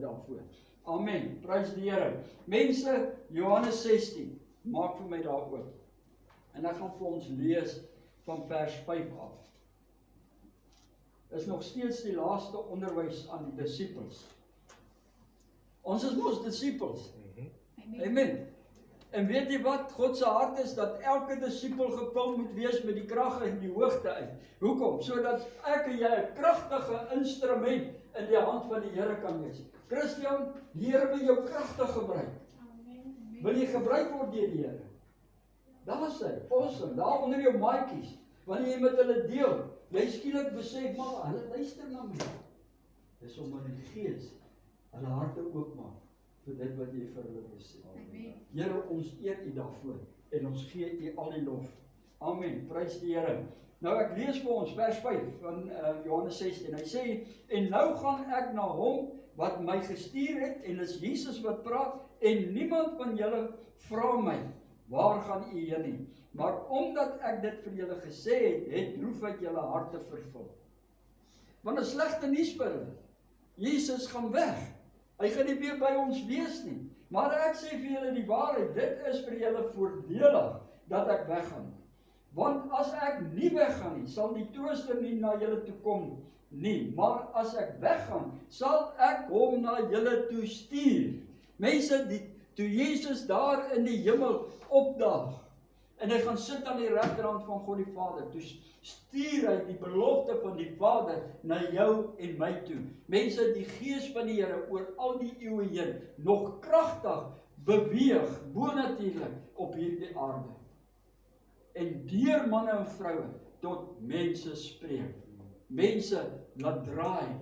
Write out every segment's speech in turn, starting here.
daarvoor. Amen, prys die Here. Mense, Johannes 16, maak vir my daar oop. En ek gaan vir ons lees van vers 5 af. Is nog steeds die laaste onderwys aan die disippels. Ons is mos disippels. Amen. En weet jy wat? God se hart is dat elke disipel gevul moet wees met die krag en die hoogte uit. Hoekom? Sodat ek en jy 'n kragtige instrument in die hand van die Here kan wees. Christian, die Here wil jou kragtig gebruik. Wil jy gebruik word deur die Here? Daar is hy, awesome, daar onder jou maatjies. Wanneer jy met hulle deel, jy skielik besef, maar hulle luister na my. Dis omdat die Gees hulle harte oopmaak vir dit wat jy vir hulle wil sê. Here, ons eer U daarvoor en ons gee U al die lof. Amen. Prys die Here. Nou ek lees vir ons vers 5 van Johannes 16. Hy sê, en nou gaan ek na hom wat my gestuur het, en is Jesus wat praat, en niemand van julle vra my, waar gaan U heen nie? Maar omdat ek dit vir julle gesê het, het droefheid julle harte vervul. Want 'n slegte nuus vir hulle. Jesus gaan weg. Hy gaan nie meer by ons wees nie. Maar ek sê vir julle die waarheid, dit is vir julle voordelig dat ek weggaan. Want as ek nie weggaan nie, sal die trooster nie na julle toe kom nie. Maar as ek weggaan, sal ek hom na julle toe stuur. Mense, toe Jesus daar in die hemel opdaag, en hy gaan sit aan die regterhand van God die Vader, toe stuur hy die belofte van die Vader na jou en my toe. Mense, die Gees van die Here oor al die eeue heen nog kragtig beweeg, bonatuurlik op hierdie aarde. En deur manne en vroue tot mense spreek. Mense laat draai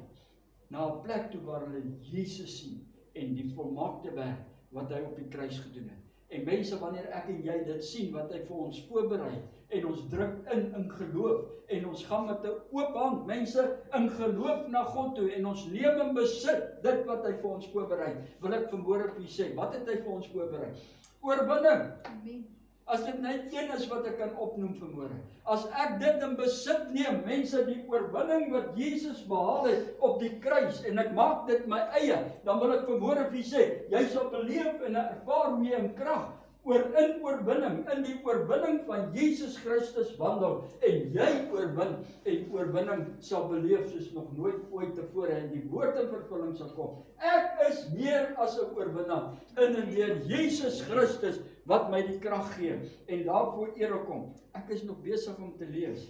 na 'n plek toe waar hulle Jesus sien en die volmaakte werk wat hy op die kruis gedoen het. En mense, wanneer ek en jy dit sien wat hy vir ons voorberei en ons druk in geloof en ons gaan met 'n oop hand, mense, in geloof na God toe en ons neem en besit dit wat hy vir ons voorberei. Wil ek vanmôre vir u sê, wat het hy vir ons voorberei? Oorwinning. Amen. As dit net een is wat ek kan opnoem vanmôre. As ek dit in besit neem, mense, die oorwinning wat Jesus behaal het op die kruis, en ek maak dit my eie, dan wil ek vanmôre vir u sê, jy sal beleef en ervaar hoe jy in krag oorwinning, in die oorwinning van Jesus Christus wandel, en jy oorwin, en oorwinning sal beleef soos nog nooit ooit tevore, en die woord in vervulling sal kom. Ek is meer as 'n oorwinnaar, in en deur Jesus Christus, wat my die krag gee, en daarvoor ere kom. Ek is nog besig om te lees.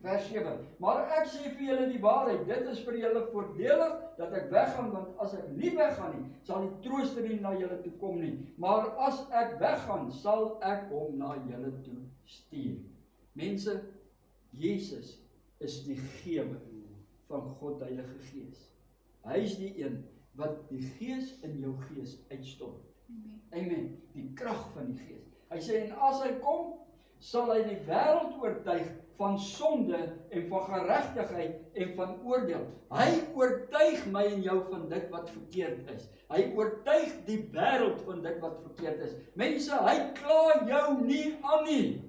Vers 7. Maar ek sê vir julle die waarheid, dit is vir julle voordelig dat ek weggaan, want as ek nie weggaan nie, sal die trooster nie na julle toe kom nie. Maar as ek weggaan, sal ek hom na julle toe stuur. Mense, Jesus is die gewer van God Heilige Gees. Hy is die een wat die Gees in jou gees uitstort. Amen. Die krag van die Gees. Hy sê, en as hy kom, sal hy die wêreld oortuig van sonde en van geregtigheid en van oordeel. Hy oortuig my en jou van dit wat verkeerd is. Hy oortuig die wêreld van dit wat verkeerd is. Mense, hy kla jou nie aan nie.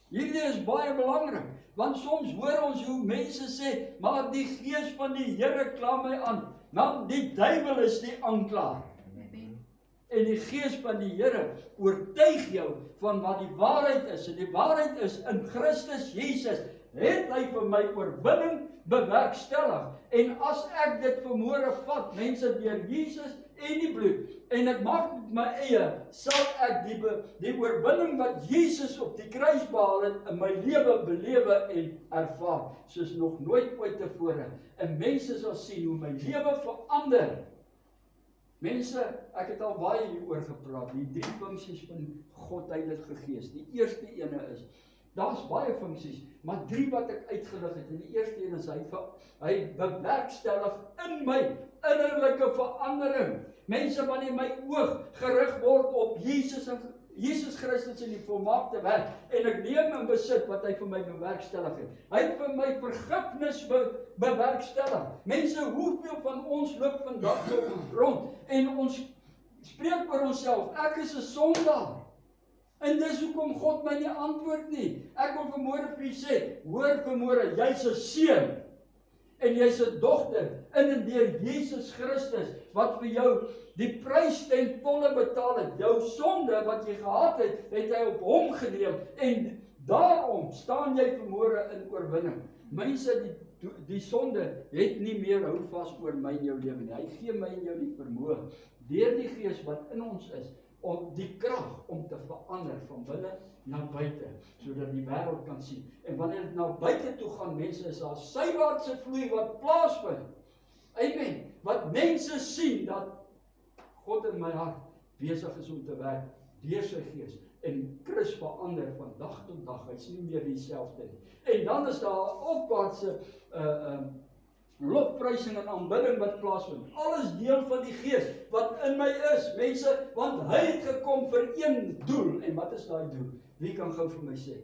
Hierdie is baie belangrik, want soms hoor ons hoe mense sê, maar die Gees van die Here kla my aan. Want die duiwel is die aanklaer. En die Gees van die Here oortuig jou van wat die waarheid is. En die waarheid is, in Christus Jesus het hy vir my oorwinning bewerkstellig. En as ek dit vanmôre vat, mense, deur Jesus en die bloed, en ek maak dit my eie, sal ek die oorwinning wat Jesus op die kruis behaal het, in my lewe belewe en ervaar, soos nog nooit ooit tevore. En mense sal sien hoe my lewe verander. Mense, ek het al baie hieroor gepraat, die 3 funksies van God Heilige Gees. Die eerste ene is, daar's baie funksies, maar 3 wat ek uitgelig het. En die eerste ene is, hy bewerkstellig in my innerlike verandering. Mense, wanneer my oog gerig word op Jesus Christus in die volmaakte werk, en ek neem in besit wat hy vir my bewerkstellig het. Hy het vir my vergifnis bewerkstellig. Mense, hoeveel van ons loop vandag rond, en ons spreek oor onsself, ek is 'n sondaar. En dis hoekom God my nie antwoord nie. Ek wil vanmôre vir u sê, hoor vanmôre, jy's 'n seun. En jy's 'n dogter in en deur Jesus Christus wat vir jou die prys ten volle betaal het. Jou sonde wat jy gehad het, het hy op hom geneem en daarom staan jy vanmôre in oorwinning. Mense, die sonde het nie meer hou vas oor my en jou lewe nie. Hy gee my en jou die vermoë deur die Gees wat in ons is om die krag om te verander van binne na buite, sodat die wêreld kan sien. En wanneer dit na buite toe gaan, mense, is daar sywaartse vloei wat plaasvind. Amen. Wat mense sien dat God in my hart besig is om te werk deur sy Gees. En Chris verander van dag tot dag. Hy's nie meer dieselfde nie. En dan is daar 'n opwaartse lofprysing en aanbidding wat plaasvind. Alles deel van die Gees wat in my is, mense, want hy het gekom vir een doel. En wat is daai doel? Wie kan gou vir my sê?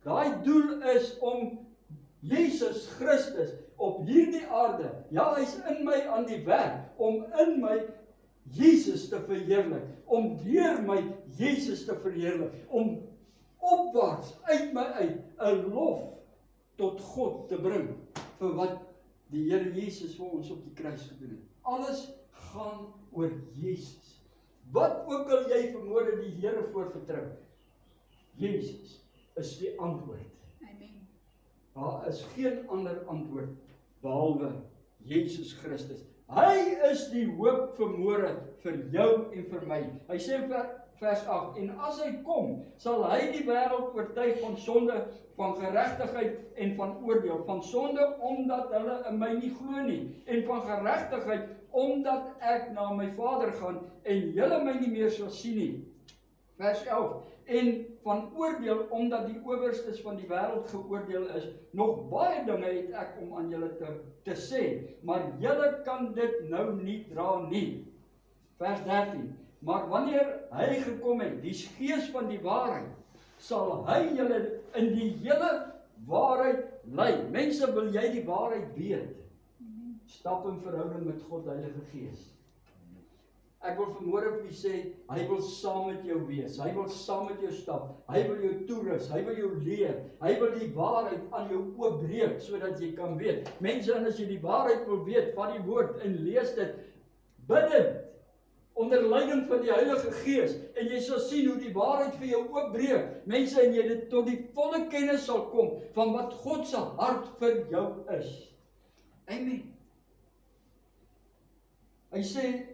Daai doel is om Jesus Christus op hierdie aarde, ja, hy's in my aan die werk, om in my Jesus te verheerlik, om deur my Jesus te verheerlik, om opwaarts uit my uit 'n lof tot God te bring vir wat die Here Jesus vir ons op die kruis gedoen het. Alles gaan oor Jesus. Wat ook al jy vanmôre die Here voor vertrou, Jesus is die antwoord. Amen. Daar is geen ander antwoord behalwe Jesus Christus. Hy is die hoop vanmôre vir jou en vir my. Hy sê in vers 8, en as hy kom, sal hy die wêreld oortuig van sonde, van geregtigheid en van oordeel. Van sonde, omdat hulle in my nie glo nie. En van geregtigheid, omdat ek na my Vader gaan en julle my nie meer sal sien nie. Vers 11, en van oordeel, omdat die owerstes van die wêreld geoordeel is. Nog baie dinge het ek om aan julle te sê, maar julle kan dit nou nie dra nie. Vers 13, maar wanneer hy gekom het, die Gees van die waarheid, sal hy julle in die hele waarheid lei. Mense, wil jy die waarheid weet? Stap in verhouding met God, Heilige Gees. Ek wil vanmôre vir u sê, hy wil saam met jou wees, hy wil saam met jou stap, hy wil jou toerus, hy wil jou leer, hy wil die waarheid aan jou oopbreek, sodat jy kan weet. Mense, en as jy die waarheid wil weet, vat die woord en lees dit, bid dit, onder leiding van die Heilige Gees, en jy sal sien hoe die waarheid vir jou oopbreek, mense, en jy dit tot die volle kennis sal kom, van wat God se hart vir jou is. Amen. Hy sê,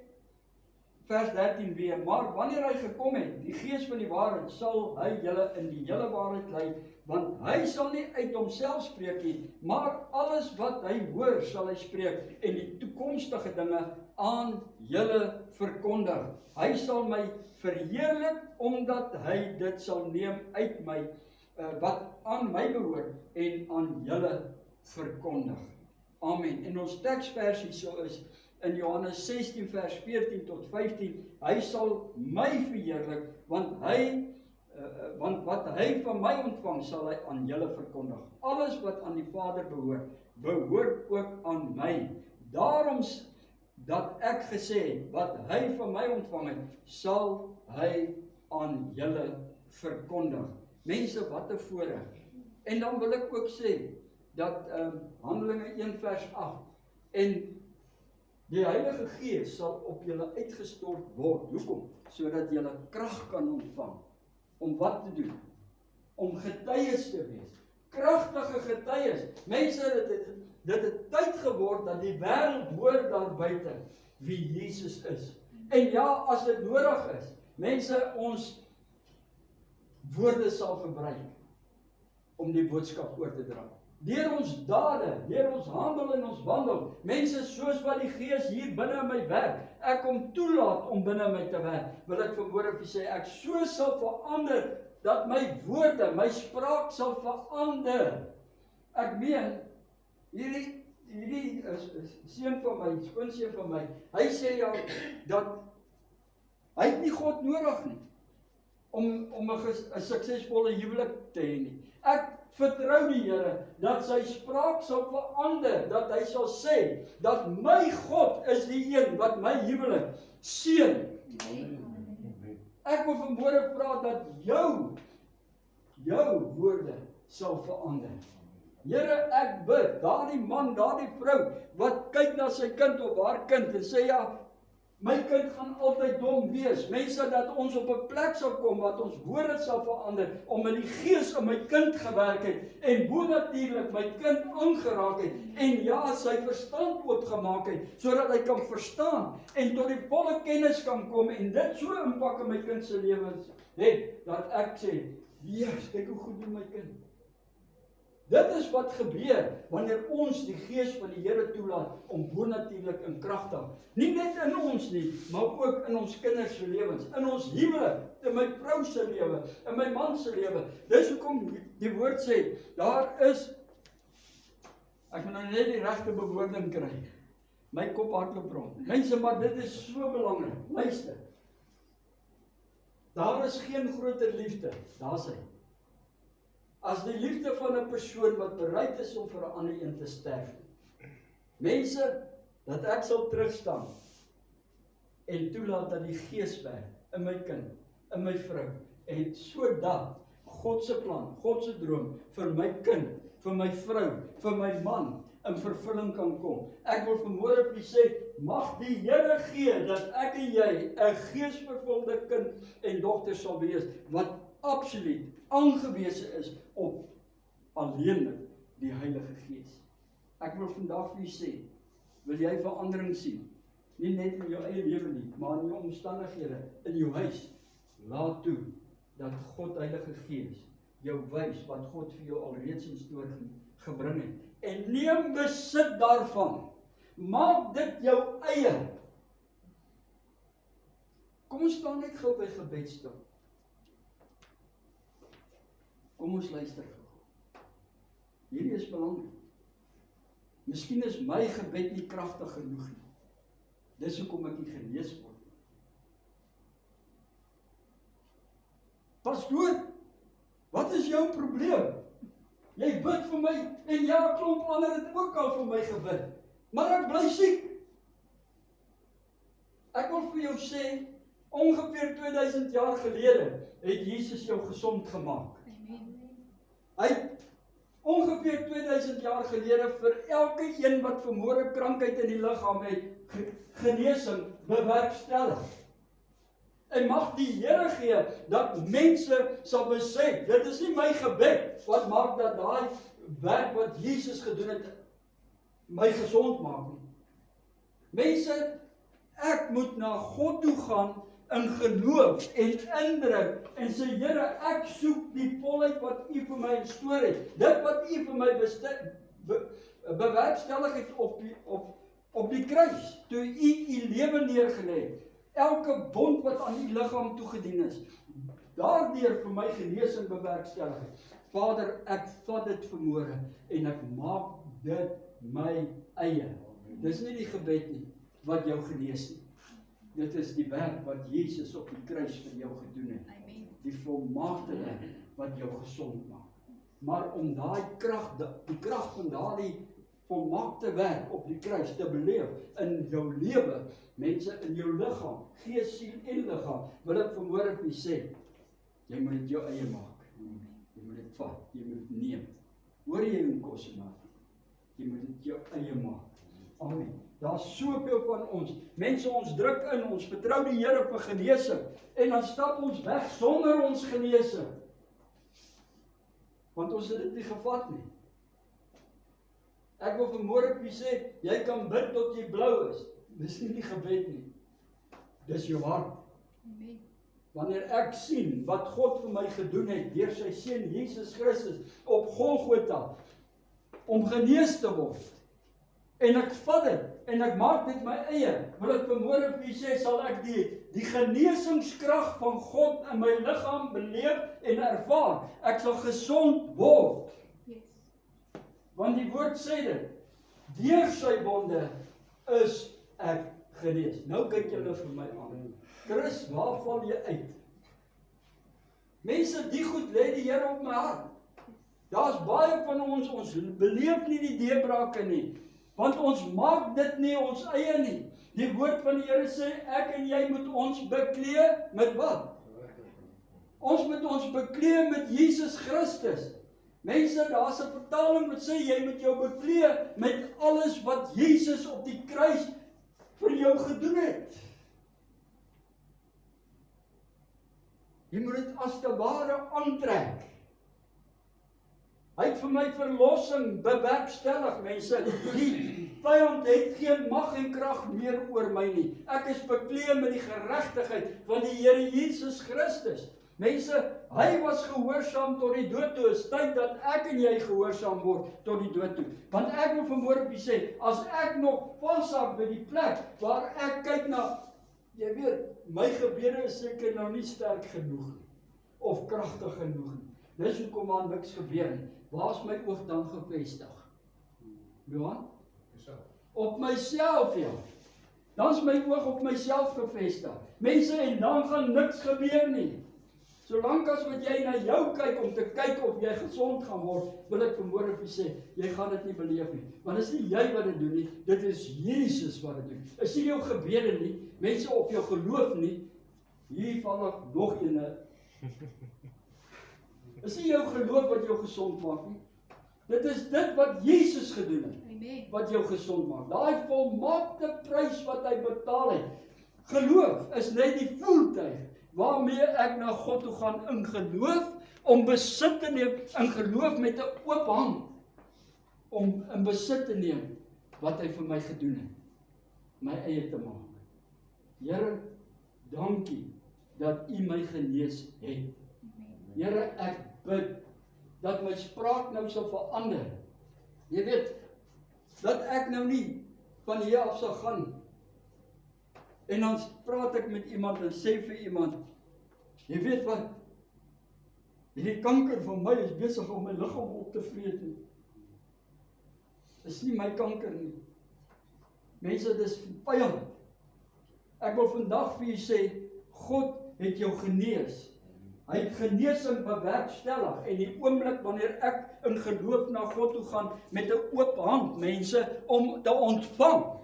vers 13 weer, maar wanneer hy gekom het, die Gees van die waarheid, sal hy julle in die hele waarheid lei, want hy sal nie uit homself spreek nie, maar alles wat hy hoor, sal hy spreek, en die toekomstige dinge aan julle verkondig. Hy sal my verheerlik, omdat hy dit sal neem uit my, wat aan my behoort, en aan julle verkondig. Amen. En ons teksvers hierso is, in Johannes 16 vers 14 tot 15, hy sal my verheerlik, want wat hy van my ontvang, sal hy aan julle verkondig. Alles wat aan die Vader behoort ook aan my. Daarom dat ek gesê het, wat hy van my ontvang het, sal hy aan julle verkondig. Mense, wat 'n voorreg. En dan wil ek ook sê, dat Handelinge 1 vers 8, en die Heilige Gees sal op julle uitgestort word. Hoekom? Sodat julle krag kan ontvang. Om wat te doen? Om getuies te wees. Kragtige getuies. Mense, dit het tyd geword dat die wêreld hoor daar buite wie Jesus is. En ja, as dit nodig is, mense, ons woorde sal gebruik om die boodskap oor te dra. Deur ons dade, deur ons handel en ons wandel. Mense, soos wat die Gees hier binne my werk, ek kom toelaat om binne my te werk, wil ek vanmôre vir sê, ek so sal verander, dat my woorde, my spraak sal verander. Ek meen, hierdie seun van my, skoonseun van my, hy sê ja, dat hy het nie God nodig nie, om 'n suksesvolle huwelik te hê nie. Ek vertrou die Here, dat sy spraak sal verander, dat hy sal sê, dat my God is die een wat my huwelik seën. Ek wil vanmôre vra dat jou woorde sal verander. Here, ek bid, daardie man, daardie vrou, wat kyk na sy kind of haar kind en sê, ja, my kind gaan altyd dom wees. Mense, dat ons op 'n plek sal kom wat ons woorde sal verander, omdat die Gees in my kind gewerk het, en bonatuurlik my kind aangeraak het, en ja, sy verstand oopgemaak het, sodat hy kan verstaan, en tot die volle kennis kan kom, en dit so impak in my kind se lewe het, dat ek sê, yes, kyk hoe goed doen my kind. Dit is wat gebeur, wanneer ons die Gees van die Here toelaat, om bonatuurlik in krag te hou. Nie net in ons nie, maar ook in ons kinders se lewens, in ons huwelik, in my vrou se lewe, in my man se lewe. Dis hoekom die woord sê, daar is, ek moet nou net die regte bewoording kry, my kop hardloop rond. Mense, maar dit is so belangrik, luister. Daar is geen groter liefde, daar is hy. As die liefde van 'n persoon wat bereid is om vir 'n ander een te sterf. Mense, dat ek sal terugstaan en toelaat dat die Gees werk in my kind, in my vrou, en sodat God se plan, God se droom vir my kind, vir my vrou, vir my man in vervulling kan kom. Ek wil vanmôre vir u sê, mag die Here gee dat ek en jy 'n geesvervulde kind en dogter sal wees wat absoluut aangewese is op alleenlik die Heilige Gees. Ek wil vandag vir u sê, wil jy verandering sien? Nie net in jou eie lewe nie, maar in jou omstandighede, in jou huis. Laat toe dat God Heilige Gees jou wys wat God vir jou alreeds in storie gebring het. En neem besit daarvan. Maak dit jou eie. Kom ons staan net gou by gebedstil. Kom ons luister gou. Hierdie is belangrik. Miskien is my gebed nie kragtig genoeg nie. Dis hoekom ek nie genees word. Pastoor, wat is jou probleem? Jy bid vir my, en ja, klomp ander het ook al vir my gebid. Maar ek bly siek. Ek wil vir jou sê, ongeveer 2000 jaar gelede, het Jesus jou gesond gemaak. Hy het ongeveer 2000 jaar gelede vir elke een wat vermoorde krankheid in die liggaam het, genesing bewerkstellig. En mag die Here gee dat mense sal besef, dit is nie my gebed wat maak dat daai werk wat Jesus gedoen het my gesond maak nie. Mense, ek moet na God toe gaan in geloof en indruk en sê, Here, ek soek die volheid wat U vir my instoor het. Dit wat U vir my bewerkstellig het op die kruis, toe U lewe neergelê het. Elke bond wat aan die liggaam toegedien is, daardeur vir my genesing bewerkstellig het. Vader, ek vat dit vanmôre en ek maak dit my eie. Dis nie die gebed nie wat jou genees nie. Dit is die werk wat Jesus op die kruis vir jou gedoen het. Die volmaakte werk wat jou gesond maak. Maar om daai krag, die krag van daardie volmaakte werk op die kruis te beleef in jou lewe, mense, in jou liggaam, gees, siel en liggaam, wil ek vanmôre vir u sê, jy moet dit jou eie maak. Jy moet dit vat, jy moet dit neem. Hoor jy hoe kos maak? Jy moet dit jou eie maak. Amen. Daar's soveel van ons. Mense, ons druk in, ons vertrou die Here vir genesing en dan stap ons weg sonder ons genesing. Want ons het dit nie gevat nie. Ek wil vanmôre vir u sê, jy kan bid tot jy blou is. Dis nie die gebed nie. Dis jou hart. Amen. Wanneer ek sien wat God vir my gedoen het deur sy seun Jesus Christus op Golgotha om genees te word, en ek vat dit en ek maak dit my eie, wil ek vanmôre vir u sê, sal ek die genesingskrag van God in my liggaam beleef en ervaar. Ek sal gesond word. Want die woord sê dit, deur sy wonde is ek genees. Nou kyk julle vir my aan. Chris, waar val jy uit? Mense, die goed lê die Here op my hart. Daar's baie van ons beleef nie die deurbrake nie, want ons maak dit nie ons eie nie. Die woord van die Here sê, ek en jy moet ons beklee met wat? Ons moet ons beklee met Jesus Christus. Mense, daar's 'n vertaling wat sê, jy moet jou beklee met alles wat Jesus op die kruis vir jou gedoen het. Jy moet dit as te ware aantrek. Hy het vir my verlossing bewerkstellig, mense. Die vyand het geen mag en krag meer oor my nie. Ek is beklee met die geregtigheid van die Here Jesus Christus. Mense, hy was gehoorsaam tot die dood toe. Is tyd dat ek en jy gehoorsaam word tot die dood toe. Want ek wil vanmôre vir sê, as ek nog vashak by die plek waar ek kyk na, jy weet, my gebede is seker nou nie sterk genoeg nie, of kragtig genoeg nie. Dis hoekom daar niks gebeur nie. Waar is my oog dan gefestig? Johan? Op myself, ja. Dan is my oog op myself gefestig. Mense, en dan gaan niks gebeur nie. Solank as wat jy na jou kyk om te kyk of jy gesond gaan word, wil ek vanmôre vir sê, jy gaan dit nie beleef nie. Want dit is nie jy wat dit doen nie, dit is Jesus wat dit doen. Is nie jou gebede nie, mense op jou geloof nie. Hier val nog ene. Is nie jou geloof wat jou gesond maak nie. Dit is dit wat Jesus gedoen het. Amen. Wat jou gesond maak. Daai volmaakte prys wat hy betaal het. Geloof is net die voertuig waarmee ek na God toe gaan in geloof, om besit te neem, in geloof met 'n oop hand, om in besit te neem wat hy vir my gedoen het, my eie te maak. Here, dankie dat U my genees het. Here, ek bid dat my spraak nou sal verander. Jy weet, dat ek nou nie van hier af sal gaan en dan praat ek met iemand en sê vir iemand, jy weet wat, die kanker van my is besig om my liggaam op te vreet nie. Dis nie my kanker nie. Mense, dis vyand. Ek wil vandag vir julle sê, God het jou genees. Hy het genesing bewerkstellig, en die oomblik wanneer ek in geloof na God toe gaan met 'n oop hand, mense, om te ontvang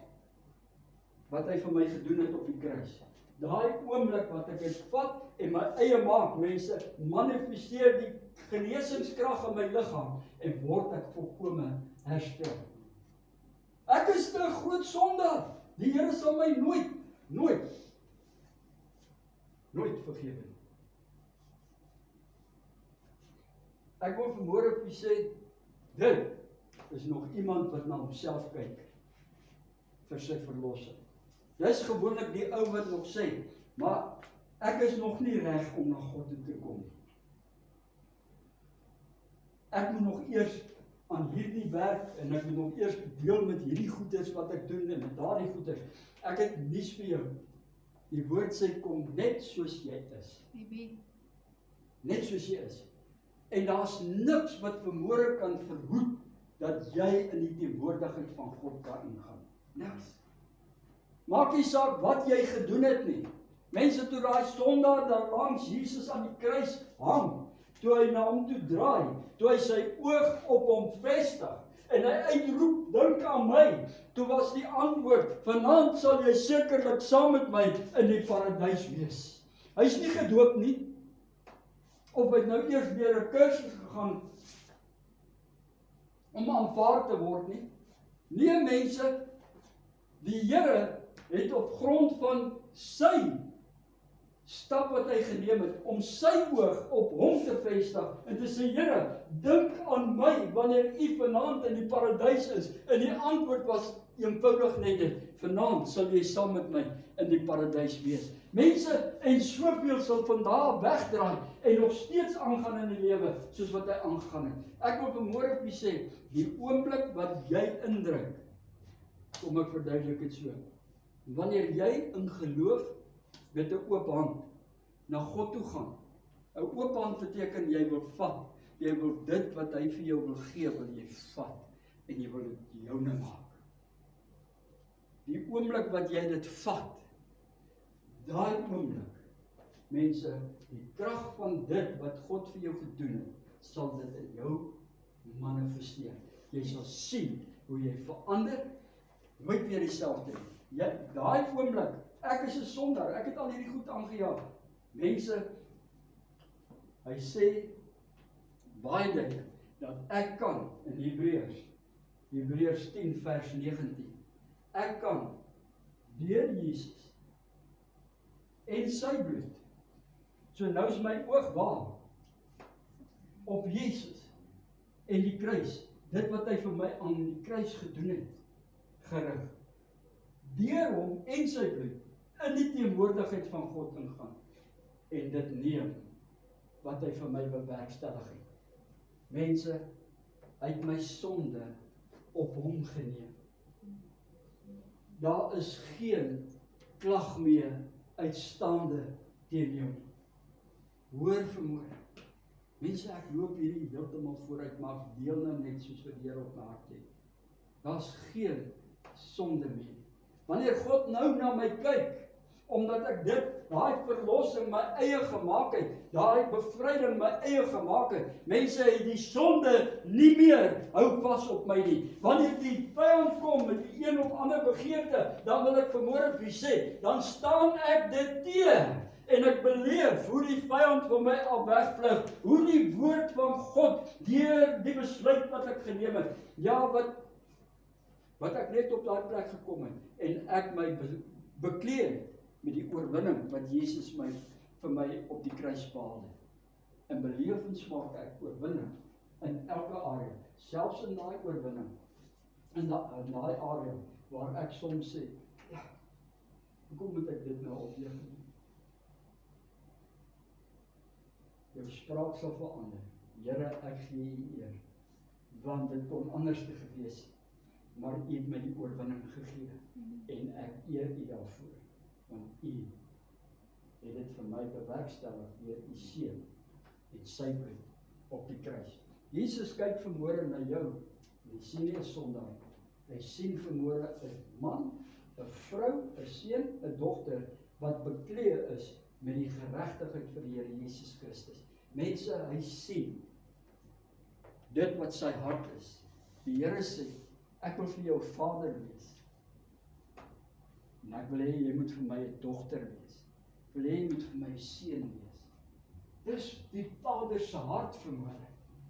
wat hy vir my gedoen het op die kruis. Daai oomblik wat ek dit vat en my eie maak, mense, manifesteer die genesingskrag in my liggaam en word ek volkome herstel. Ek is 'n groot sondaar. Die Here sal my nooit vergewe nie. Ek wil vanmôre vir julle sê, dit is nog iemand wat na homself kyk vir sy verlossing. Dis gewoonlik die ou wat nog sê, maar ek is nog nie reg om na God toe te kom nie. Ek moet nog eers aan hierdie werk, en ek moet nog eers deel met hierdie goeders wat ek doen, en met daardie goeders. Ek het nuus vir jou. Die woord sê, kom net soos jy is. Amen. Net soos jy is. En daar's niks wat vanmôre kan verhoed dat jy in die teenwoordigheid van God kan ingaan. Niks. Maak nie saak wat jy gedoen het nie. Mense, toe daai sondaar daar langs Jesus aan die kruis hang, toe hy na hom toe draai, toe hy sy oog op hom vestig, en hy uitroep, dink aan my, toe was die antwoord, vanaand sal jy sekerlik saam met my in die paradys wees. Hy is nie gedoop nie, of hy nou eers deur 'n kursus gegaan om aanvaar te word nie. Nee, mense, die Here het op grond van sy stap wat hy geneem het, om sy oog op hom te vestig, en te sê, Here, dink aan my, wanneer U vanaand in die paradys is, en die antwoord was eenvoudig net dit, vanaand sal jy saam met my in die paradys wees. Mense, en soveel sal van daar wegdraai, en nog steeds aangaan in die lewe, soos wat hy aangaan het. Ek wil vanmôre vir sê, die oomblik wat jy indruk, kom ek verduidelik dit so, wanneer jy in geloof met 'n oop hand na God toe gaan. 'n Oop hand beteken jy wil vat. Jy wil dit wat hy vir jou wil gee, wil jy vat en jy wil dit joune maak. Die oomblik wat jy dit vat, daai oomblik, mense, die krag van dit wat God vir jou gedoen het, sal dit in jou manifesteer. Jy sal sien hoe jy verander, nooit weer dieselfde nie. Daai oomblik, ek is 'n sondaar, ek het al hierdie goed aangejaag. Mense, hy sê baie duidelik, dat ek kan, in Hebreërs 10 vers 19, ek kan deur Jesus en sy bloed, so nou is my oog waar, op Jesus en die kruis, dit wat hy vir my aan die kruis gedoen het, gerig, deur hom en sy bloed, in die teenwoordigheid van God ingaan, en dit neem, wat hy vir my bewerkstellig het. Mense, hy het my sonde op hom geneem. Daar is geen klag meer uitstaande teen jou nie. Hoor vanmôre, mense, ek loop hierdie heeltemal vooruit, maar ek deel nou net soos wat die Here op my hart lê. Daar's geen sonde meer. Wanneer God nou na my kyk, omdat ek daai verlossing my eie gemaak het, daai bevryding my eie gemaak het, mense, het die sonde nie meer hou vas op my nie. Wanneer die vyand kom met die een of ander begeerte, dan wil ek vanmôre vir sê, dan staan ek dit teen. En ek beleef hoe die vyand van my al wegvlug, hoe die woord van God, deur die besluit wat ek geneem het, ja, wat ek net op daai plek gekom het, en ek my bekleed het, met die oorwinning wat Jesus vir my op die kruis behaal het. In belewens maak ek oorwinning in elke area, selfs in daai oorwinning, in daai area waar ek soms sê, ja, hoekom moet ek dit nou opleef? Jou spraak sal verander. Here, ek gee U eer, want dit kon anders te gewees het, maar U het my die oorwinning gegee, en ek eer U daarvoor. Want U het dit vir my bewerkstellig deur U seun en sy bloed op die kruis. Jesus kyk vanmôre na jou, en hy sien nie 'n sondaar nie. Hy sien vanmôre 'n man, 'n vrou, 'n seun, 'n dogter wat bekleed is met die geregtigheid vir die Here Jesus Christus. Mense, hy sien dit wat sy hart is. Die Here sê, ek wil vir jou vader wees. En ek wil hê jy moet vir my 'n dogter wees. Ek wil hê jy moet vir my 'n seun wees. Dis die Vader se hart vanmôre.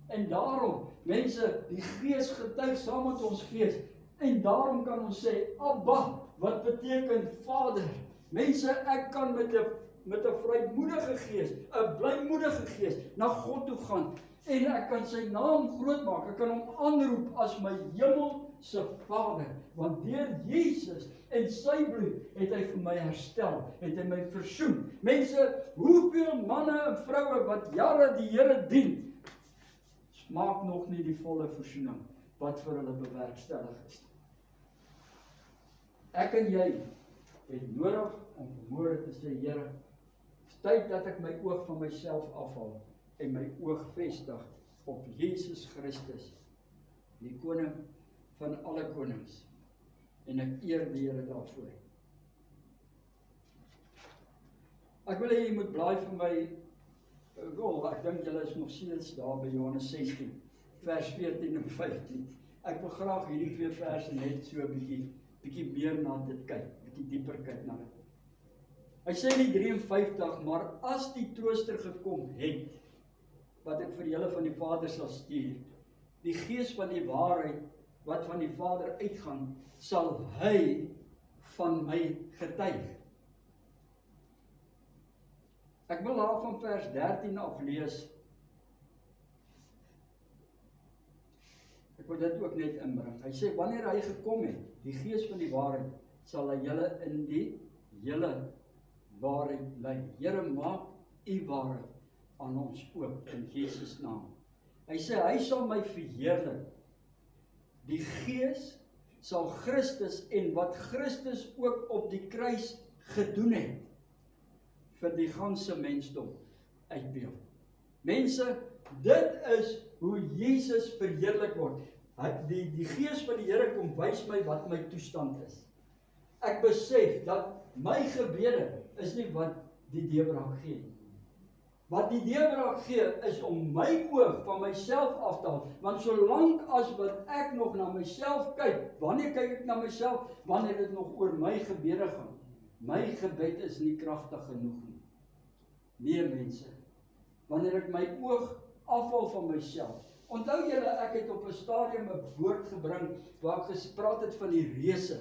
En daarom, mense, die Gees getuig saam met ons gees. En daarom kan ons sê, Abba, wat beteken Vader? Mense, ek kan met 'n vrymoedige gees, 'n blymoedige gees na God toe gaan. En ek kan sy naam groot maak. Ek kan hom aanroep as my hemelse Vader. Want deur Jesus en sy bloed het hy vir my herstel, het hy my versoen. Mense, hoeveel manne en vroue wat jare die Here dien, smaak nog nie die volle versoening wat vir hulle bewerkstellig is. Ek en jy het nodig om vanmôre te sê, Here, tyd dat ek my oog van myself afhaal en my oog vestig op Jesus Christus, die koning van alle konings. En ek eer die Here daarvoor. Ek wil hê jy moet blaai vir my, ek dink julle is nog steeds daar by Johannes 16, vers 14 en 15. Ek wil graag hierdie 2 verse net so 'n bietjie meer na dit kyk, bietjie dieper kyk na dit. Hy sê in die 53, maar as die Trooster gekom het, wat ek vir julle van die Vader sal stuur, die Gees van die waarheid, wat van die Vader uitgaan, sal hy van my getuig. Ek wil daar van vers 13 af lees. Ek wil dit ook net inbring. Hy sê, wanneer hy gekom het, die Gees van die waarheid, sal hy julle in die hele waarheid lei. Here, maak U waarheid aan ons oop in Jesus naam. Hy sê, hy sal my verheerlik. Die Gees sal Christus en wat Christus ook op die kruis gedoen het, vir die ganse mensdom uitbeeld. Mense, dit is hoe Jesus verheerlik word. Die Gees van die Here kom wys my wat my toestand is. Ek besef dat my gebede is nie wat die deurbraak gee. Wat die deurbraak gee is om my oog van myself af te haal. Want solank as wat ek nog na myself kyk, wanneer kyk ek na myself? Wanneer dit nog oor my gebede gaan. My gebed is nie kragtig genoeg nie. Nee mense, wanneer ek my oog afhaal van myself Onthou julle, ek het op 'n stadium 'n woord gebring waar ek gespreek het van die reëse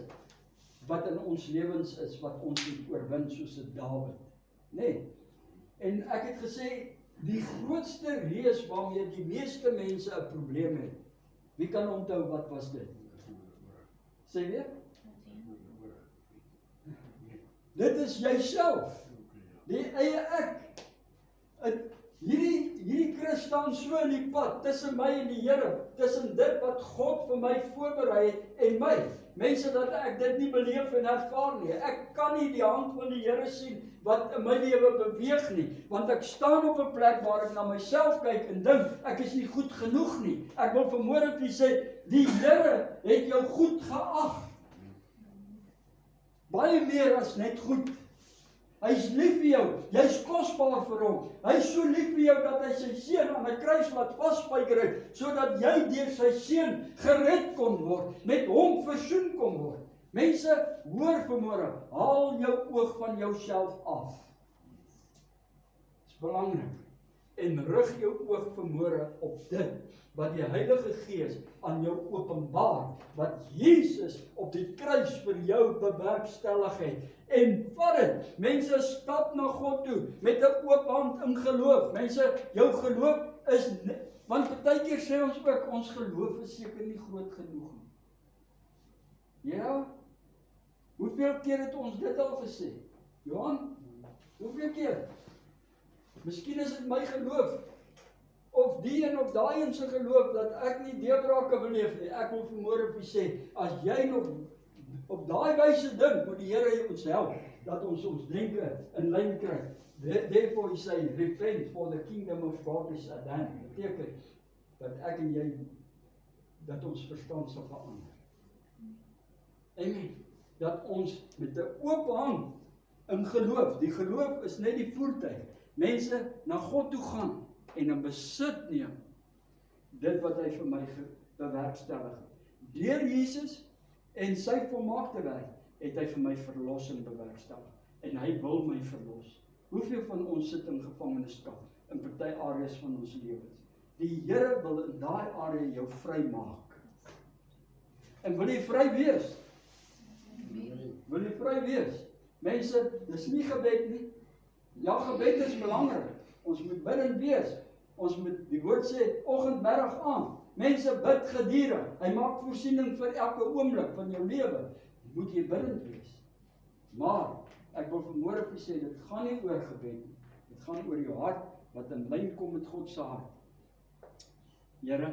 wat in ons lewens is, wat ons moet oorwin soos 'n Dawid. Nee. En ek het gesê, die grootste reus waarmee die meeste mense 'n probleem het. Wie kan onthou wat was dit? Sê weer? Dit is jouself. Die eie ek. Hierdie Christus staan so in die pad tussen my en die Here, tussen dit wat God vir my voorberei het en my. Mense, dat ek dit nie beleef en ervaar nie. Ek kan nie die hand van die Here sien wat in my lewe beweeg nie, want ek staan op 'n plek waar ek na myself kyk en dink, ek is nie goed genoeg nie. Ek wil vanmôre vir sê, die Here het jou goed geag. Baie meer as net goed. Hy is lief vir jou, jy is kosbaar vir hom. Hy is so lief vir jou dat hy sy seun aan 'n kruis laat vasspyker het, sodat jy deur sy seun gered kon word, met hom versoen kon word. Mense, hoor vanmôre, haal jou oog van jouself af. Dit is belangrik. En rig jou oog vanmôre op dit wat die Heilige Gees aan jou openbaar, wat Jesus op die kruis vir jou bewerkstellig het. En vat dit. Mense, stap na God toe met 'n oop hand in geloof. Mense, jou geloof is want partykeer sê ons ook, ons geloof is seker nie groot genoeg nie. Ja? Hoeveel keer het ons dit al gesê? Johan, hoeveel keer? Miskien is dit my geloof, of die en of daai en se geloof, dat ek nie deurbrake beleef nie. Ek wil vanmôre vir sê, as jy nog op daai wyse dink, moet die Here ons help, dat ons denke in lyn kry. Therefore hy sê, repent, for the kingdom of God is at hand. Beteken, dat ek en jy, dat ons verstand sal verander. Amen. Dat ons met 'n oop hand in geloof, die geloof is net die voertuig, mense na God toe gaan en in besit neem dit wat hy vir my bewerkstellig het. Deur Jesus en sy volmaakte werk het hy vir my verlossing bewerkstellig en hy wil my verlos. Hoeveel van ons sit in gevangenskap in party areas van ons lewens? Die Here wil in daai area jou vrymaak. En wil jy vry wees? Wil jy vry wees? Mense, dis nie gebed nie. Ja, gebed is belangrik. Ons moet bidend wees. Ons moet, die woord sê, oggend, middag, aand. Mense bid gedurig. Hy maak voorsiening vir elke oomblik van jou lewe. Moet jy bidend wees. Maar, ek wil vanmôre vir sê, dit gaan nie oor gebed nie. Dit gaan oor jou hart, wat in lyn kom met God se hart. Here,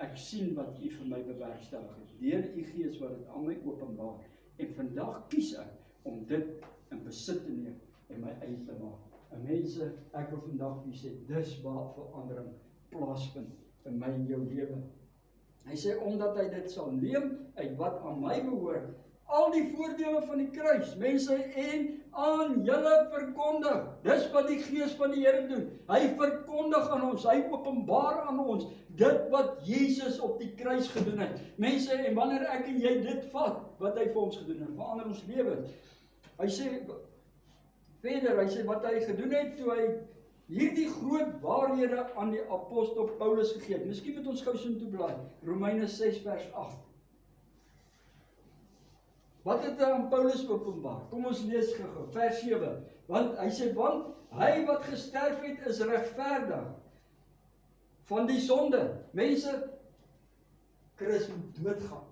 ek sien wat U vir my bewerkstellig het. Deur U Gees wat dit aan my openbaar. En vandag kies ek om dit in besit te neem en my eie te maak. En mense, ek wil vandag vir sê, dis waar verandering plaasvind in my en jou lewe. Hy sê, omdat hy dit sal neem uit wat aan my behoort, al die voordele van die kruis, mense, en aan julle verkondig. Dis wat die Gees van die Here doen. Hy verkondig aan ons, hy openbaar aan ons dit wat Jesus op die kruis gedoen het. Mense, en wanneer ek en jy dit vat, wat hy vir ons gedoen het, verander ons lewe. Hy sê verder, hy sê wat hy gedoen het toe hy hierdie groot waarhede aan die apostel Paulus gegee het. Miskien moet ons gou so toe blaai. Romeine 6 vers 8. Wat het hy aan Paulus openbaar? Kom ons lees gou, vers 7. Want hy sê, want hy wat gesterf het is regverdig van die sonde. Mense, Christus moet doodgaan.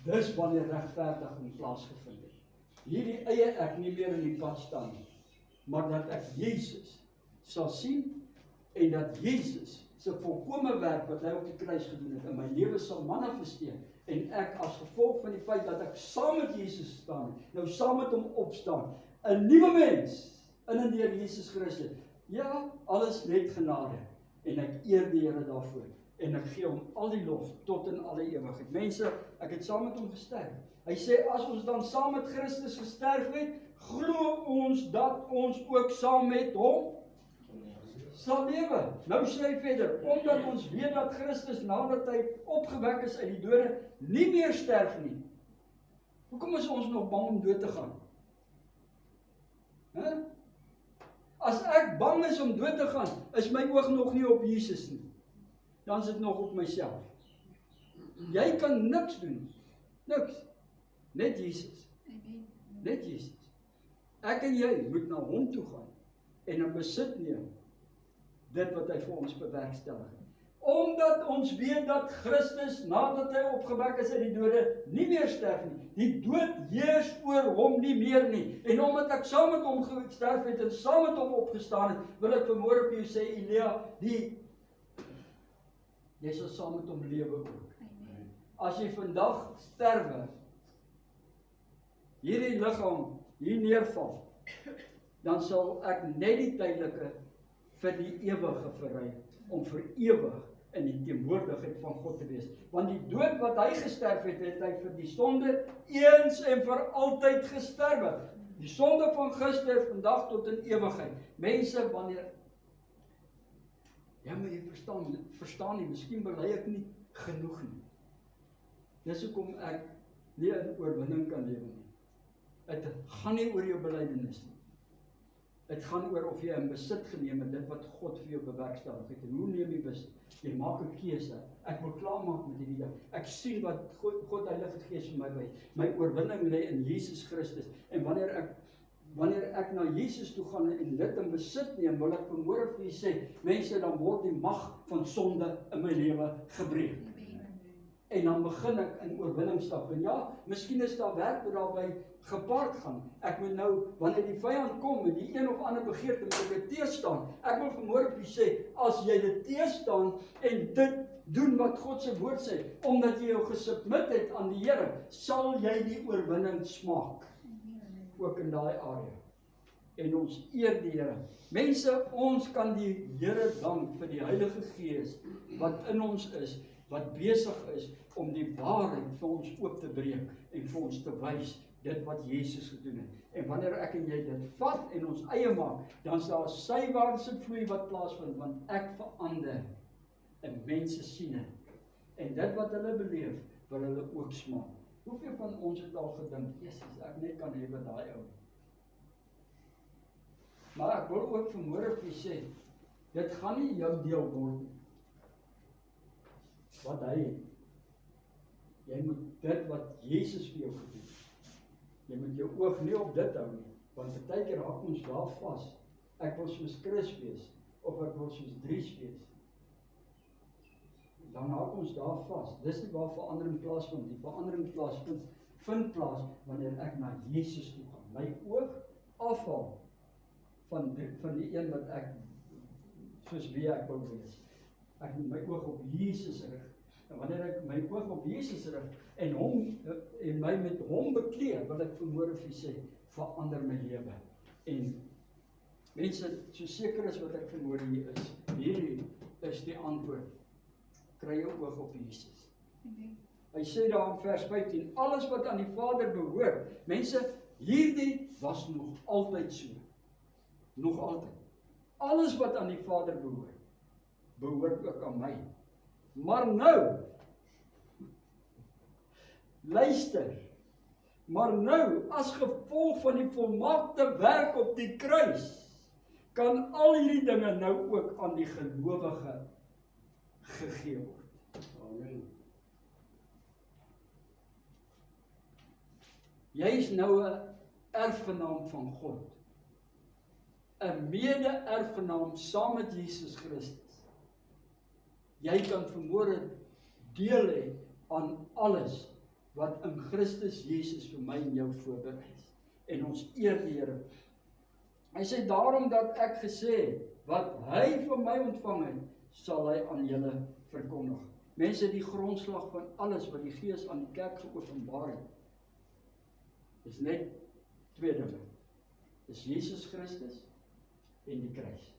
Dis wanneer regverdiging plaasgevind het. Hierdie eie ek nie meer in die pad staan nie, maar dat ek Jesus sal sien en dat Jesus se volkomme werk wat hy op die kruis gedoen het in my lewe sal manifesteer en ek as gevolg van die feit dat ek saam met Jesus staan, nou saam met hom opstaan, 'n nuwe mens in en deur Jesus Christus. Ja, alles net genade en ek eer die Here daarvoor en ek gee hom al die lof tot in alle ewigheid. Mense, ek het saam met hom gesterf. Hy sê, as ons dan saam met Christus gesterf het, glo ons dat ons ook saam met hom sal lewe. Nou sê hy verder, omdat ons weet dat Christus nadat hy opgewek is uit die dode, nie meer sterf nie. Hoekom is ons nog bang om dood te gaan? As ek bang is om dood te gaan, is my oog nog nie op Jesus nie. Dan is dit nog op myself. Jy kan niks doen. Niks. Net Jesus. Net Jesus. Ek en jy moet na hom toe gaan en in besit neem dit wat hy vir ons bewerkstellig het. Omdat ons weet dat Christus, nadat hy opgewek is uit die dode, nie meer sterf nie. Die dood heers oor hom nie meer nie. En omdat ek saam met hom gesterf het en saam met hom opgestaan het, wil ek vanmôre vir jou sê, Elia, jy sal saam met hom lewe ook. As jy vandag sterwe, hierdie liggaam hier neerval, dan sal ek net die tydelike vir die ewige verry, om vir ewig in die teenwoordigheid van God te wees. Want die dood wat hy gesterf het, het hy vir die sonde eens en vir altyd gesterwe. Die sonde van gister, vandag tot in ewigheid. Mense, wanneer, ja, maar jy verstaan nie, miskien bely ek nie genoeg nie. Dis hoekom ek nie in oorwinning kan lewe nie. Het gaan nie oor jou belydenis nie. Het gaan oor of jy in besit geneem het, dit wat God vir jou bewerkstellig het. En hoe neem jy besit? Jy maak 'n keuse. Ek wil klaarmaak met hierdie ding. Ek sien wat God Heilige Gees vir my wys. My oorwinning lê in Jesus Christus. En wanneer ek na Jesus toe gaan en dit in besit neem, wil ek vanmôre vir julle sê, mense, dan word die mag van sonde in my lewe gebreek. En dan begin ek in oorwinning stap. En ja, miskien is daar werk wat daarby gepaard gaan. Ek moet nou, wanneer die vyand kom met die een of ander begeerte, moet ek dit teëstaan. Ek wil vanmôre vir julle sê, as jy dit teëstaan en dit doen wat God se woord sê, omdat jy jou gesubmit het aan die Here, sal jy die oorwinning smaak. Ook in daai area. En ons eer die Here. Mense, ons kan die Here dank vir die Heilige Gees wat in ons is, wat besig is om die waarheid vir ons oop te breek en vir ons te wys dit wat Jesus gedoen het. En wanneer ek en jy dit vat en ons eie maak, dan is daar 'n sywaartse vloei wat plaasvind, want ek verander en mense sien dit. En dit wat hulle beleef, wil hulle ook smaak. Hoeveel van ons het al gedink, Jesus, ek net kan hê wat daai ou. Maar ek wil ook vanmôre vir julle sê, dit gaan nie jou deel word nie. Wat hy het. Jy moet dit wat Jesus vir jou gedoen het. Jy moet jou oog nie op dit hou nie, want baie keer raak ons daar vas. Ek wil soos Chris wees, of ek wil soos Dries wees. Dan raak ons daar vas. Dis nie waar verandering plaasvind. Die verandering vind plaas wanneer ek na Jesus toe gaan. My oog afhaal van die een wat ek, soos wie ek wil wees. Ek moet my oog op Jesus rig. En wanneer ek my oog op Jesus rig en my met hom bekleed, wil ek vanmôre vir sê, verander my lewe. En mense, so seker is wat ek vanmôre hier is, hierdie is die antwoord. Kry jou oog op Jesus. Hy sê daar in vers 15, alles wat aan die Vader behoort. Mense, hierdie was nog altyd so. Nog altyd. Alles wat aan die Vader behoort, behoort ook aan my. Maar nou, luister, maar nou, as gevolg van die volmaakte werk op die kruis, kan al hierdie dinge nou ook aan die gelowige gegee word. Amen. Jy is nou 'n erfgenaam van God. 'n mede-erfgenaam saam met Jesus Christus. Jy kan vanmôre deel hê aan alles wat in Christus Jesus vir my en jou voorberei is. En ons eer die Here. Hy sê daarom dat ek gesê het, wat hy van my ontvang het, sal hy aan julle verkondig. Mense, die grondslag van alles wat die Gees aan die kerk geopenbaar het, is net twee dinge. Dis Jesus Christus en die kruis.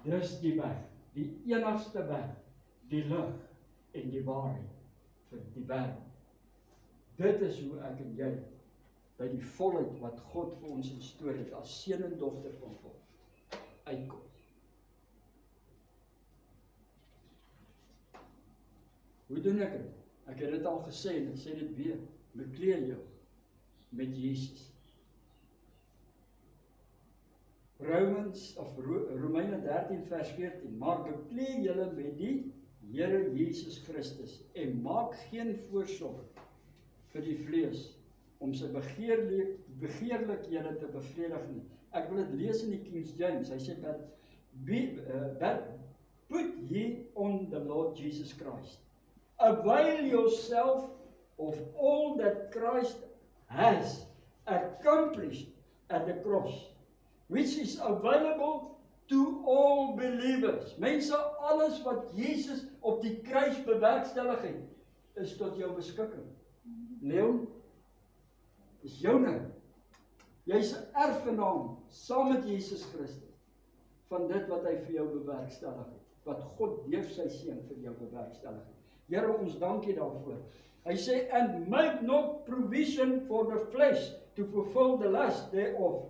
Dis die weg, die enigste weg, die lig en die waarheid vir die wêreld. Dit is hoe ek en jy by die volheid wat God vir ons instoor het as seun en dogter van God uitkom. Hoe doen ek dit? Ek het dit al gesê en ek sê dit weer. Bekleed jou met Jesus. Romeine 13 vers 14. Maar beklee julle met die Here Jesus Christus en maak geen voorsorg vir die vlees om sy begeerlikhede te bevredig nie. Ek wil dit lees in die King James. Hy sê that put ye on the Lord Jesus Christ. Avail yourself of all that Christ has accomplished at the cross, which is available to all believers. Mense, alles wat Jesus op die kruis bewerkstellig het, is tot jou beskikking. Leon, is joune. Jy's 'n erfgenaam saam met Jesus Christus van dit wat hy vir jou bewerkstellig het, wat God deur sy seun vir jou bewerkstellig het. Here, ons dankie daarvoor. Hy sê, and make no provision for the flesh to fulfill the lust thereof.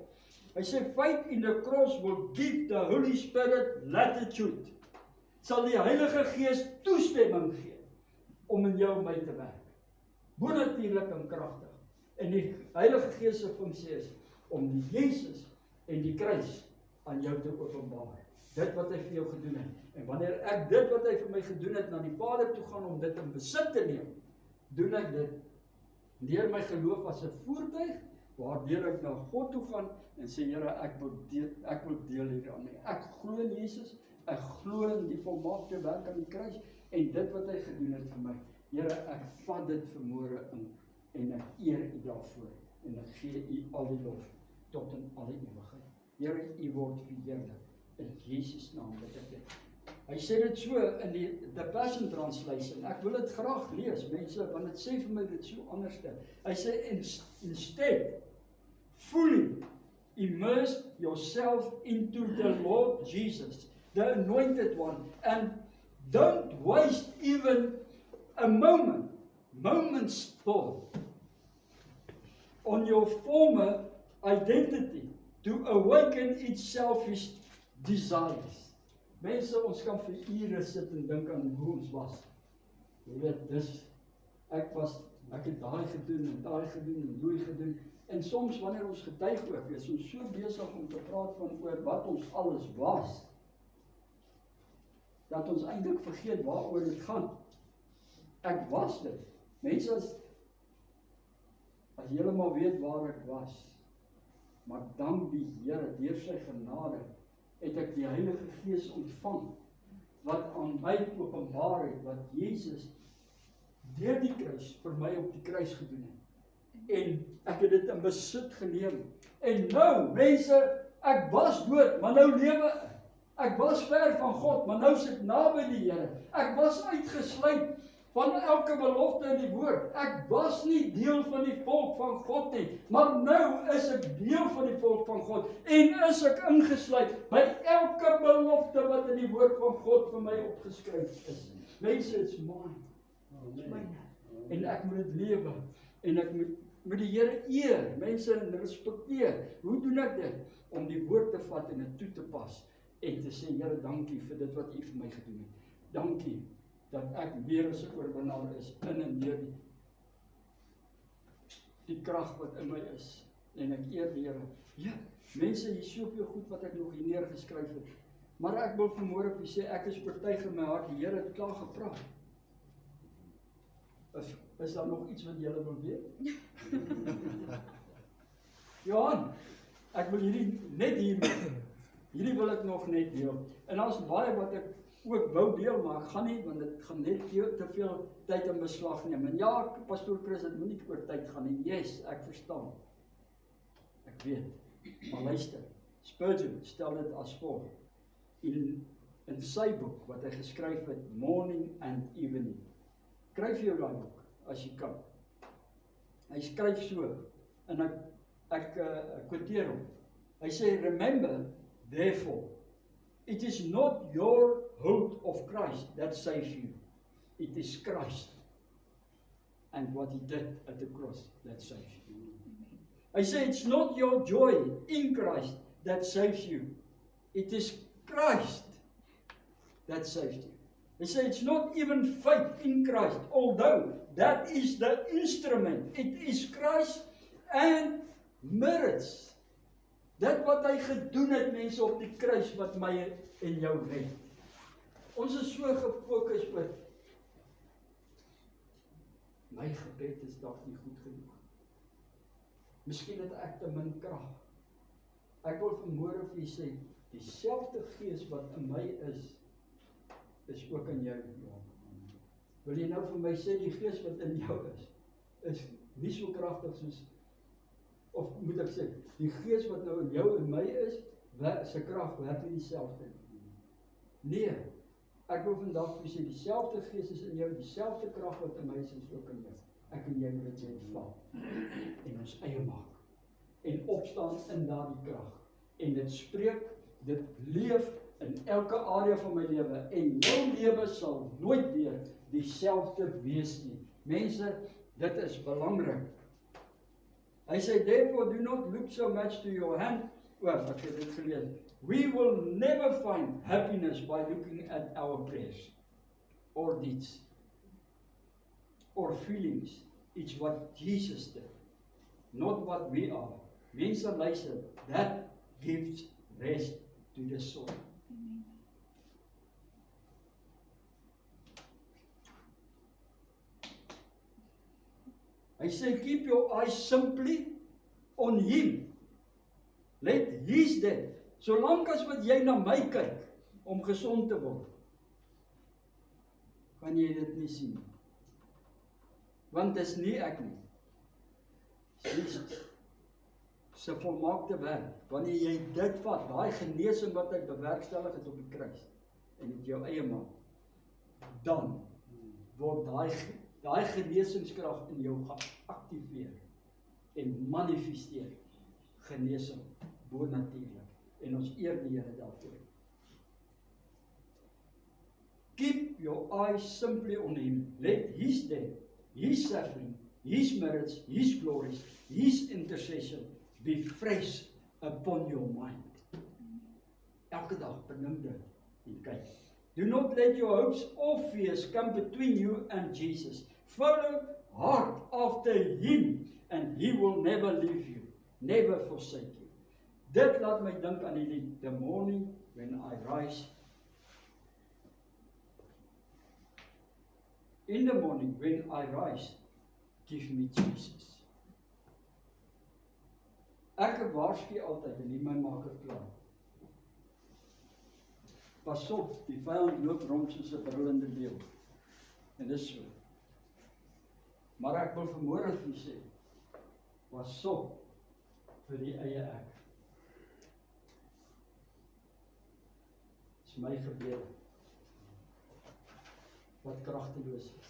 Hy sê, faith in the cross will give the Holy Spirit latitude. Sal die Heilige Gees toestemming gee om in jou en my te werk. Bonatuurlik en kragtig. En die Heilige Gees se funksie is om die Jesus en die kruis aan jou te openbaar. Dit wat hy vir jou gedoen het. En wanneer ek dit wat hy vir my gedoen het na die Vader toe gaan om dit in besit te neem, doen ek dit deur my geloof as 'n voertuig waardeur ek na God toe gaan en sê, Here, ek wil deel hieraan. Ek glo in Jesus, ek glo in die volmaakte werk aan die kruis en dit wat hy gedoen het vir my. Here, ek vat dit vanmôre in en ek eer U daarvoor en ek gee U al die lof tot in alle ewigheid. Here, U word verheerlik in Jesus naam bid ek dit. Hy sê dit so in the Passion Translation. Ek wil dit graag lees, mense, want dit sê vir my dit so anders. Hy sê, instead, fully immerse yourself into the Lord Jesus, the Anointed One, and don't waste even a moment's thought on your former identity to awaken its selfish desires. Mense, ons kan vir ure sit en dink aan hoe ons was. Jy weet, ek het daai gedoen en daai gedoen en doei gedoen. En soms wanneer ons getuig ook, is ons so besig om te praat van oor wat ons alles was, dat ons eintlik vergeet waaroor dit gaan. Ek was dit. Mense, as julle maar weet waar ek was, maar dank die Here, deur sy genade, het ek die Heilige Gees ontvang, wat aan my openbaar het, wat Jesus deur die kruis vir my op die kruis gedoen het. En ek het dit in besit geneem. En nou, mense, ek was dood, maar nou lewe ek. Ek was ver van God, maar nou sit naby die Here. Ek was uitgesluit van elke belofte in die woord. Ek was nie deel van die volk van God nie, maar nou is ek deel van die volk van God en is ek ingesluit by elke belofte wat in die woord van God vir my opgeskryf is. Mense, it's mine. It's mine. En ek moet dit lewe en ek moet die Here eer, mense, en respekteer. Hoe doen ek dit? Om die woord te vat en dit toe te pas en te sê, Here, dankie vir dit wat U vir my gedoen het. Dankie dat ek weer as 'n oorwinnaar is in en deur die krag wat in my is. En ek eer die Here. Ja, mense, hier is soveel goed wat ek nog hier neergeskryf het. Maar ek wil vanmôre vir sê, ek is oortuig in my hart, die Here het klaar gepraat. Is daar nog iets wat julle wil weet? Johan, ek wil hierdie wil ek nog net deel. En daar's baie wat ek ook wou deel, maar ek gaan nie, want dit gaan net te veel tyd in beslag neem. En ja, Pastoor Chris, dit moet nie oor tyd gaan nie. Yes, ek verstaan. Ek weet. Maar luister, Spurgeon stel dit as volg. In sy boek, wat hy geskryf het, Morning and Evening. Skryf jou daai boek, as jy kan. Hy skryf so, en ek quoteer hom. Hy sê, remember, therefore, it is not your hope of Christ that saves you. It is Christ and what He did at the cross that saves you. I say it's not your joy in Christ that saves you. It is Christ that saves you. I say it's not even faith in Christ, although that is the instrument. It is Christ and merits Dit wat hy gedoen het, mense, op die kruis wat my en jou red. Ons is so gefokus op my gebed is dalk nie goed genoeg. Miskien het ek te min krag. Ek wil vanmôre vir julle sê, dieselfde gees wat in my is ook in jou. Wil jy nou vir my sê, die gees wat in jou is nie so kragtig soos, of moet ek sê, die gees wat nou in jou en my is, sy krag werk nie dieselfde nie. Nee, ek wil vandag vir sê, dieselfde gees is in jou, dieselfde krag wat in my is ook in jou. Ek en jy moet dit net val en ons eie maak en opstaan in daardie krag. En dit spreek, dit leef in elke area van my lewe en jou lewe sal nooit weer dieselfde wees nie. Mense, dit is belangrik. Hy sê, therefore do not look so much to your hand. Ek het dit gelees. We will never find happiness by looking at our prayers or deeds or feelings. It's what Jesus did, not what we are. Mense luister, that gives rest to the soul. Hy sê, keep your eyes simply on him. Let his dead. Solank as wat jy na my kyk, om gesond te word, kan jy dit nie sien. Want dis nie ek nie. Jesus se volmaakte werk. Wanneer jy dit vat, daai genesing wat hy bewerkstellig het op die kruis, en dit jou eie maak, dan word daai genesingskrag in jou geaktiveer en manifesteer genesing bonatuurlik. En ons eer die Here daarvoor. Keep your eyes simply on him. Let his death, his suffering, his merits, his glories, his intercession be fresh upon your mind. Elke dag benoem dit en kyk. Do not let your hopes or fears come between you and Jesus. Follow hard after him and he will never leave you, never forsake you. Dit laat my dink aan die lied, The morning when I rise. In the morning when I rise, give me Jesus. Ek waarsku altyd en nie my maak het klaar. Pas op, die vyand loop rond soos 'n brullende leeu. En dis so. Maar ek wil vanmôre vir julle sê, pas op vir die eie ek. My gebede wat kragteloos is.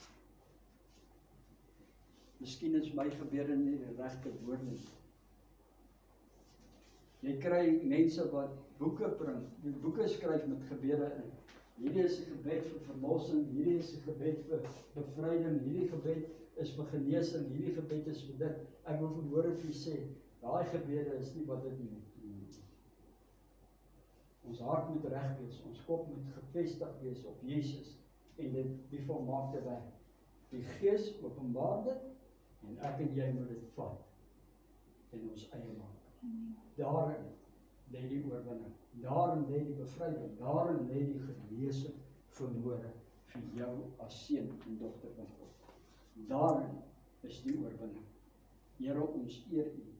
Miskien is my gebede nie die regte woord nie. Jy kry mense wat boeke bring, die boeke skryf met gebede in. Hierdie is 'n gebed vir verlossing, hierdie is 'n gebed vir bevryding, hierdie gebed is vir genesing, hierdie gebed is vir dit. Ek wil vanmôre vir julle sê, daai gebede is nie wat dit doen. Ons hart moet reg wees, ons kop moet gefestig wees op Jesus en die volmaakte werk. Die Gees openbaar dit en ek en jy moet dit vat en ons eie maak. Daarin lê die oorwinning, daarin lê die bevryding, daarin lê die genesing vermoere vir jou as seun en dogter van God. Daarin is die oorwinning. Here, ons eer U.